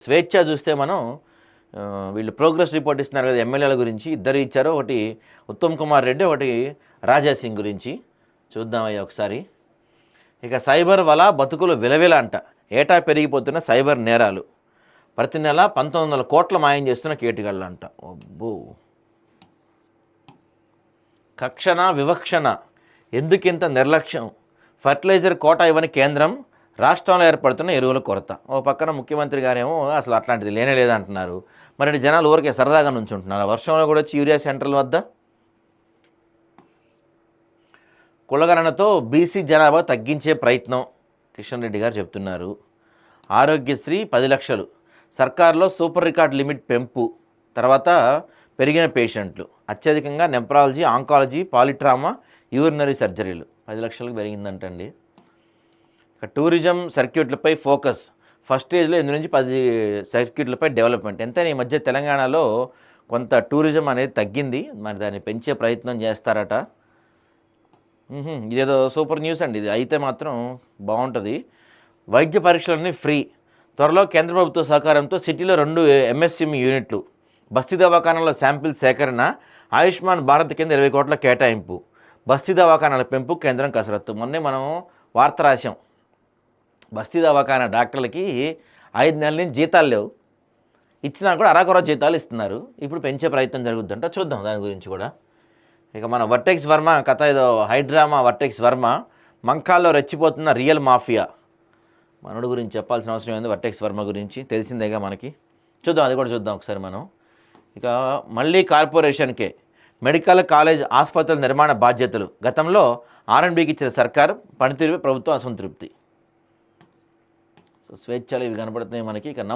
స్వేచ్ఛ చూస్తే మనం వీళ్ళు ప్రోగ్రెస్ రిపోర్ట్ ఇస్తున్నారు కదా ఎమ్మెల్యేల గురించి, ఇద్దరు ఇచ్చారు. ఒకటి ఉత్తమ్ కుమార్ రెడ్డి, ఒకటి రాజా సింగ్ గురించి చూద్దామయ్యా ఒకసారి. ఇక సైబర్ వల్ల బతుకులు విలవిల అంట. ఏటా పెరిగిపోతున్న సైబర్ నేరాలు, ప్రతి నెల 1900 కోట్ల మాయం చేస్తున్న కేటుగాళ్ళు అంట. అబ్బో, కక్షణ వివక్షణ, ఎందుకింత నిర్లక్ష్యం, ఫర్టిలైజర్ కోటా ఇవ్వని కేంద్రం, రాష్ట్రంలో ఏర్పడుతున్న ఎరువుల కొరత. ఓ పక్కన ముఖ్యమంత్రి గారేమో అసలు అట్లాంటిది లేనే లేదంటున్నారు. మరి జనాలు ఊరికే సరదాగా నుంచుంటున్నారు. వర్షంలో కూడా వచ్చి యూరియా సెంటర్ల వద్ద కులగణనతో బీసీ జనాభా తగ్గించే ప్రయత్నం కిషన్ రెడ్డి గారు చెప్తున్నారు. ఆరోగ్యశ్రీ 10 లక్షలు, సర్కారులో సూపర్ రికార్డ్ లిమిట్ పెంపు, తర్వాత పెరిగిన పేషెంట్లు, అత్యధికంగా నెఫ్రాలజీ, ఆంకాలజీ, పాలిట్రామా, యూరినరీ సర్జరీలు 10 లక్షలకు పెరిగిందంటండి. ఇక టూరిజం సర్క్యూట్లపై ఫోకస్, ఫస్ట్ స్టేజ్లో 8 నుంచి 10 సర్క్యూట్లపై డెవలప్మెంట్. ఎంతైనా ఈ మధ్య తెలంగాణలో కొంత టూరిజం అనేది తగ్గింది, మరి దాన్ని పెంచే ప్రయత్నం చేస్తారట. ఇదేదో సూపర్ న్యూస్ అండి, ఇది అయితే మాత్రం బాగుంటుంది. వైద్య పరీక్షలన్నీ ఫ్రీ, త్వరలో కేంద్ర ప్రభుత్వ సహకారంతో సిటీలో 2 ఎంఎస్ఎంఈ యూనిట్లు, బస్తీ దవాఖానాల శాంపిల్ సేకరణ, ఆయుష్మాన్ భారత్ కింద 20 కోట్ల కేటాయింపు, బస్తీ దవాఖానాల పెంపు కేంద్రం కసరత్తు. మొన్నే మనం వార్త రాశాం, బస్తీ దవాఖానా డాక్టర్లకి 5 నెలల నుంచి జీతాలు లేవు, ఇచ్చినా కూడా అరాకొర జీతాలు ఇస్తున్నారు. ఇప్పుడు పెంచే ప్రయత్నం జరుగుతుందంట, చూద్దాం దాని గురించి కూడా. ఇక మన వర్టెక్స్ వర్మ కథ, ఏదో హైడ్రామా వర్టెక్స్ వర్మ, మంకాల్లో రెచ్చిపోతున్న రియల్ మాఫియా. మనోడి గురించి చెప్పాల్సిన అవసరం ఏంది, వర్టెక్స్ వర్మ గురించి తెలిసిందేగా మనకి. చూద్దాం, అది కూడా చూద్దాం ఒకసారి మనం. ఇక మళ్ళీ కార్పొరేషన్కే మెడికల్ కాలేజ్ ఆసుపత్రుల నిర్మాణ బాధ్యతలు, గతంలో R&Bకి ఇచ్చిన సర్కారు, పనితీరుపై ప్రభుత్వం అసంతృప్తి. సో స్వేచ్ఛలు ఇవి కనపడుతున్నాయి మనకి. ఇక